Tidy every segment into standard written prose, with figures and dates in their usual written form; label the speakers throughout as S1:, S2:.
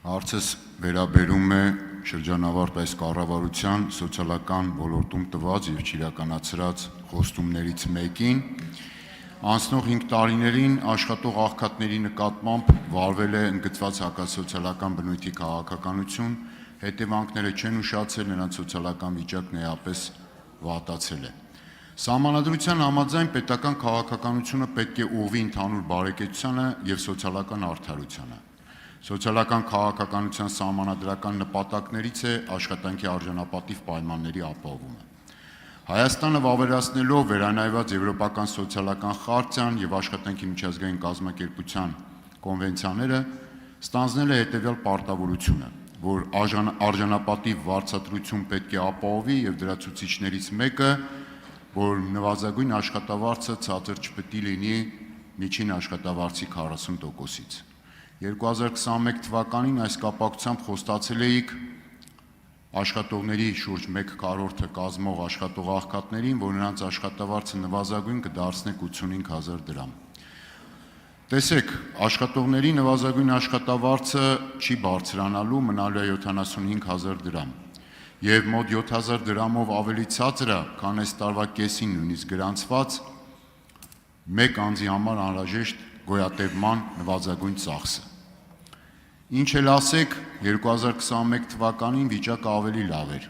S1: Հարցս վերաբերում է շրջանավարտ այս կառավարության սոցիալական ոլորտում տված և չիրականացրած խոստումներից մեկին։ Անցնող 5 տարիներին աշխատող աղքատների նկատմամբ վարվել է ընդգծված հակասոցիալական բնույթի քաղաքականություն, հետևանքները չեն ուշացել, նրանց սոցիալական վիճակն էապես վատացել է։ Սահմանադրության համաձայն պետական քաղաքականությունը պետք է ուղղվի ընդհանուր բարեկեցությանը և սոցիալական արդարությանը։ Սոցիալական քաղաքականության սահմանադրական նպատակներից է աշխատանքի արժանապատիվ պայմանների ապահովումը։ Հայաստանը վավերացնելով վերանայված Եվրոպական սոցիալական խարտիան և աշխատանքի միջազգային կազմակերպության կոնվենցիաները ստանձնել է հետևյալ պարտավորությունը, որ արժանապատիվ վարձատրություն պետք է ապահովի և դրա ցուցիչներից մեկը, որ նվազագույն աշխատավարձը ցածր չպետք է լինի միջին աշխատավարձի 40%-ից։ 2021 թվականին այս կապակցությամբ խոստացել էիք աշխատողների շուրջ 1/4-ը կազմող աշխատող աղքատներին, որ նրանց աշխատավարձը նվազագույն կդարձնեք 85,000 դրամ։ Տեսեք, աշխատողների նվազագույն աշխատավարձը չի բարձրանալու, մնալու է 75,000 դրամ, և մոտ 7,000 դրամով ավելի ցածր է, քան այս տարվա կեսին նույնիսկ գրանցված մեկ անձի համար անհրաժեշտ գոյատևման նվազագույն ծախսը։ Ինչ էլ ասեք, 2021 թվականին վիճակը ավելի լավ էր,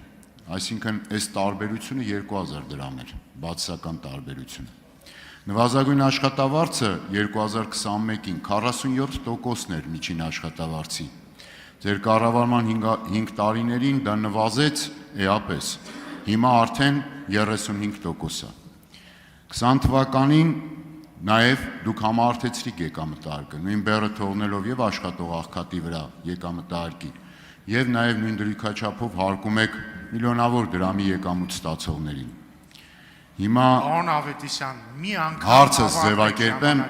S1: այսինքն այս տարբերությունը 2000 դրամ էր, բացասական տարբերությունը։ Նվազագույն աշխատավարձը 2021-ին 47%-ն էր միջին աշխատավարձի։ Ձեր կառավարման 5 տարիներին դա նվազեց էապես, հիմա արդեն 35%-ա։ 20 թվականին նաև դուք համահարթեցրիք եկամտարկը, նույն բեռը թողնելով և աշխատող աղքատի վրա եկամտարկի, և նաև նույն դրույքաչափով հարկում եք միլիոնավոր դրամի եկամուտ ստացողներին։ Հիմա
S2: Պարոն Ավետիսյան, մի անգամ
S1: հարցս ձևակերպեմ,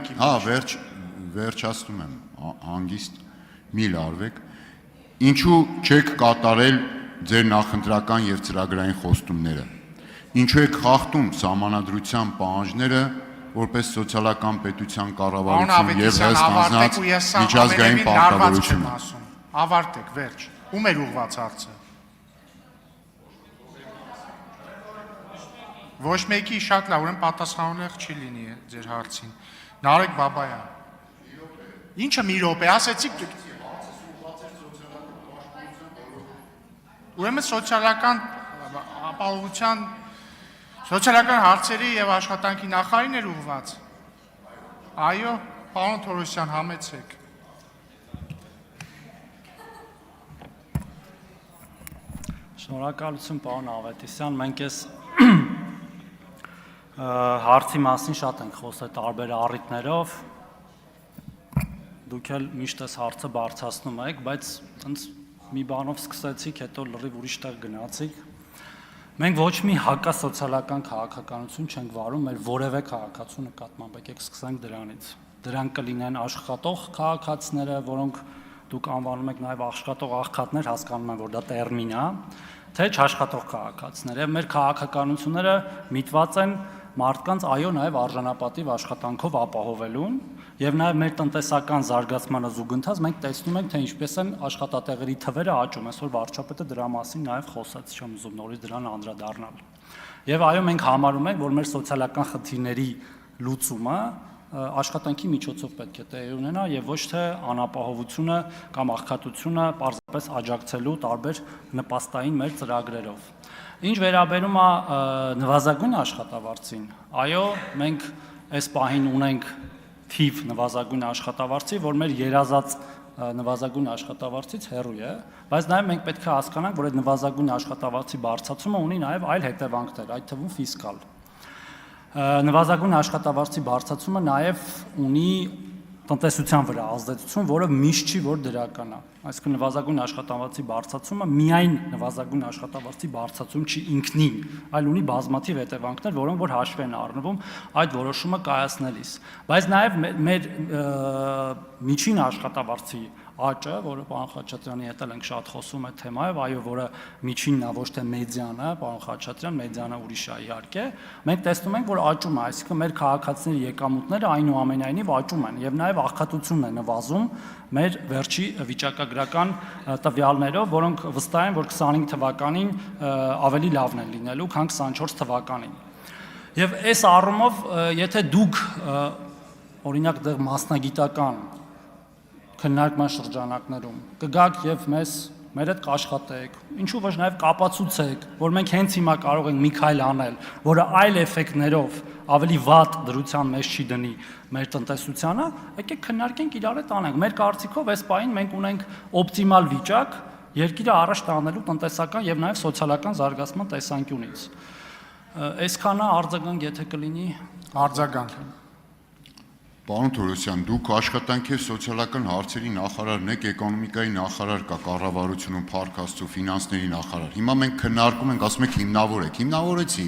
S1: վերջացնում եմ, հանգիստ մի լարվեք, ինչու չեք կատարել ձեր նախընտրական և ծրագրային խոստումները, ինչու եք խախտում սահմանադրության պահանջները, որպես սոցիալական պետության կառավարություն և ստանձնած միջազգային պարտավորությունը։
S2: Ավարտեք, վերջ, ում էր ուղղված հարցը։ Ոչ մեկի շատ լավ, ուրեմն պատասխանունեղ չի լինի ձեր հարցին։ Նարեկ Բաբայան։ Ինչը մի րոպե, ասեցիք։ Ուրեմն սոցիալական ապահովության Սոցիալական հարցերի և աշխատանքի նախարարին էր ուղղված։ Այո, պարոն Թորոսյան, համեցեք։
S3: Շնորհակալություն, պարոն Ավետիսյան, մենք այս հարցի մասին շատ ենք խոսել տարբեր առիթներով, դուք էլ միշտ այս հարցը բարձրացնում եք, բայց մի բանով սկսեցիք, հետո լրիվ ուրիշ տեղ գնացիք։ Մենք ոչ մի հակասոցիալական քաղաքականություն չենք վարում մեր որևէ քաղաքացու նկատմամբ, եկեք սկսենք դրանից։ Դրանք կլինեն աշխատող քաղաքացիները, որոնք դուք անվանում եք նաև աշխատող աղքատներ, հասկանում եմ, որ դա տերմին է, թե չաշխատող քաղաքացիներ, եւ մեր քաղաքականությունները միտված են մարդկանց այո նաև արժանապատիվ աշխատանքով ապահովելուն եւ նաև մեր տնտեսական զարգացմանը զուգընթաց մենք տեսնում ենք թե ինչպես են աշխատատեղերի թվերը աճում, այսօր վարչապետը դրա մասին նաև խոսեց, չեմ ուզում նորից դրան անդրադառնալ։ Եվ այո մենք համարում ենք, որ մեր սոցիալական խնդիրների լուծումը աշխատանքի միջոցով պետք է տեղի ունենա եւ ոչ թե անապահովությունը կամ աղքատությունը պարզապես աջակցելու տարբեր նպաստային մեր ծրագրերով։ Ինչ վերաբերում է նվազագույն աշխատավարձին, այո, մենք այս պահին ունենք թիվ նվազագույն աշխատավարձի, որ մեր երազած նվազագույն աշխատավարձից հեռու է, բայց նաև մենք պետք է հասկանանք, որ այդ նվազագույն աշխատավարձի բարձրացումը ունի նաև այլ հետևանքներ, այդ թվում ֆիսկալ։ Նվազագույն աշխատավարձի բարձրացումը նաև ունի տնտեսության վրա ազդեցություն, որը միշտ չի, որ դրական է։ Այսինքն նվազագույն աշխատավարձի բարձրացումը միայն նվազագույն աշխատավարձի բարձրացում չի ինքնին, այլ ունի բազմաթիվ հետևանքներ, որոնք որ հաշվի են առնվում այդ որոշումը կայացնելիս։ Բայց նաև մեր միջին աշխատավարձի աճը, որը պարոն Խաչատրյանի հետ էլ ենք շատ խոսում այդ թեմայով, այո, որը միջինն է, ոչ թե մեդիանը, պարոն Խաչատրյան, մեդիանը ուրիշ է իհարկե, մենք տեսնում ենք, որ աճում է, այսինքն մեր քաղաքացիների եկամուտները այնուամենայնիվ աճում են եւ նաեւ աղքատությունն է նվազում մեր վերջի վիճակագրական տվյալներով, որոնք վստահ են, որ 25 թվականին ավելի լավն են լինելու, քան 24 թվականին։ Եվ այս առումով, եթե դուք օրինակ դեռ մասնագիտական քննարկման շրջանակներում կգաք եւ մեր հետ կաշխատեք, ինչու ոչ նաեւ կապացուցեք, որ մենք հենց հիմա կարող ենք մի քայլ անել, որը այլ էֆեկտներով ավելի վատ դրության մեջ չի դնի մեր տնտեսությանը, եկեք քննարկենք իրար հետ անենք։ Մեր կարծիքով այս պահին մենք ունենք օպտիմալ վիճակ երկիրը առաջ տանելու տնտեսական եւ նաեւ սոցիալական զարգացման տեսանկյունից։ Այսքանը արձագանք եթե կլինի,
S2: արձագանք։
S1: Պարոն Թորոսյան, դուք աշխատանքի եւ սոցիալական հարցերի նախարարն եք, էկոնոմիկայի նախարար կա, կառավարությունում Փառք Աստծո ֆինանսների նախարար։ Հիմա մենք քննարկում ենք, ասում եք հիմնավորեք։ Հիմնավորեցի,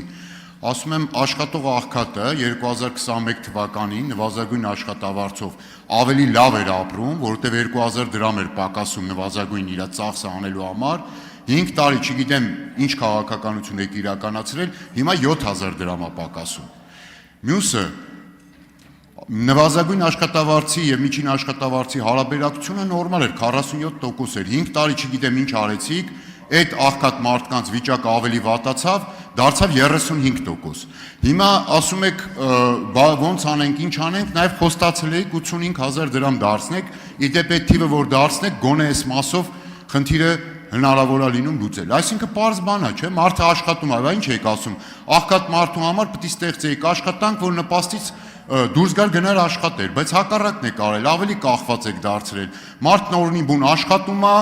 S1: ասում եմ աշխատող աղքատը 2021 թվականին նվազագույն աշխատավարձով ավելի լավ էր ապրում, որովհետեւ 2000 դրամ էր պակասում նվազագույն իր ծախսը անելու համար, 5 տարի, չգիտեմ, ինչ քաղաքականություն եք իրականացրել, հիմա 7000 դրամ է պակասում։ Մյուսը նվազագույն աշխատավարձի եւ միջին աշխատավարձի հարաբերակցությունը նորմալ էր, 47% էր, 5 տարի չգիտեմ ինչ արեցիք, այդ աղքատ մարդկանց վիճակը ավելի վատացավ, դարձավ 35%։ Հիմա ասում եք, ոնց անենք, ինչ անենք, նաեւ խոստացել եք 85000 դրամ դարձնեք, իդեպ այդ թիվը որ դարձնեք, գոնե այս մասով խնդիրը հնարավոր է լինում լուծել։ Այսինքն պարզ բան է, չէ՞, մարդը աշխատում է, ինչ եք ասում, աղքատ մարդու համար պետք է ստեղծեիք աշխատանք, որ նպաստից դուրս գալ գնալ աշխատել, բայց հակառակն է կարել, ավելի կախված եք դարձրել։ Մարդն օրինի բուն աշխատում է,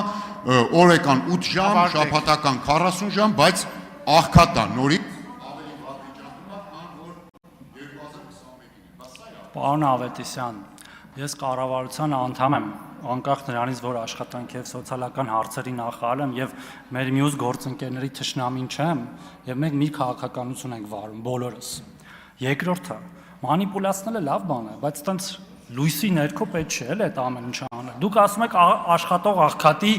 S1: օրական 8 ժամ, շաբաթական 40 ժամ, բայց աղքատ է, նորից ավելի վատ վիճակում է, քան որ 2021-ին։
S3: Պարոն Ավետիսյան, ես կառավարության անդամ եմ, անկախ նրանից, որ աշխատանքի եւ սոցիալական հարցերի նախարար եմ եւ մեր մյուս գործընկերների թշնամին չեմ, եւ մենք մի քաղաքականություն ենք վարում բոլորս։ Երկրորդը, մանիպուլացնելը լավ բան է, բայց այտենց լույսի ներքո պետք չէ էլ այդ ամեն ինչը անել։ Դուք ասում եք աշխատող աղքատի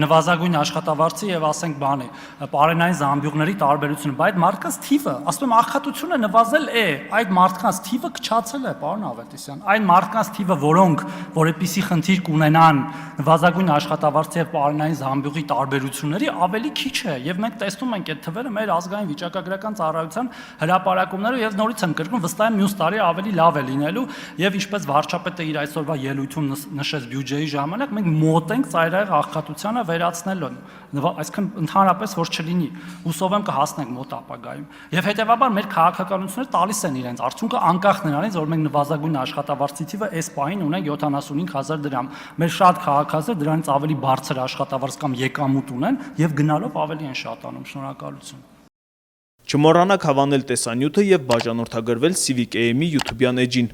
S3: նվազագույն աշխատավարձի եւ ասենք բանի, պարենային զամբյուղների տարբերությունը, բայց մարդկանց թիվը, ասում եմ աղքատությունը նվազել է, այդ մարդկանց թիվը քչացել է, պարոն Ավետիսյան։ Այն մարդկանց թիվը, որոնք որ այդպիսի խնդիր կունենան նվազագույն աշխատավարձի եւ պարենային զամբյուղի տարբերությունների ավելի քիչ է եւ մենք տեսնում ենք այդ թվերը մեր ազգային վիճակագրական ծառայության հրապարակումներով եւ նորից եմ կրկնում, վստահ եմ մյուս տարի ավելի լավ է լինելու եւ ինչպես վարչապետը իր այսօրվա ելույթում նշեց բյուջեի ժամանակ, մենք մոտ ենք ծայրահեղ աղքատությանը վերացնելուն, այսինքն ընդհանրապես որ չլինի, հուսով եմ կհասնենք մոտ ապագայում։ Եվ հետեւաբար մեր քաղաքականությունները տալիս են իրենց արդյունքը անկախ նրանից, որ մենք նվազագույն աշխատավարձի թիվը այս պահին ունենք 75000 դրամ։ Մեր շատ քաղաքացիներ դրանից ավելի բարձր աշխատավարձ կամ եկամուտ ունեն եւ գնալով ավելի են շատանում։ Շնորհակալություն։
S4: Չմոռանաք հավանել տեսանյութը եւ բաժանորդագրվել Civic AM-ի YouTube-յան էջին։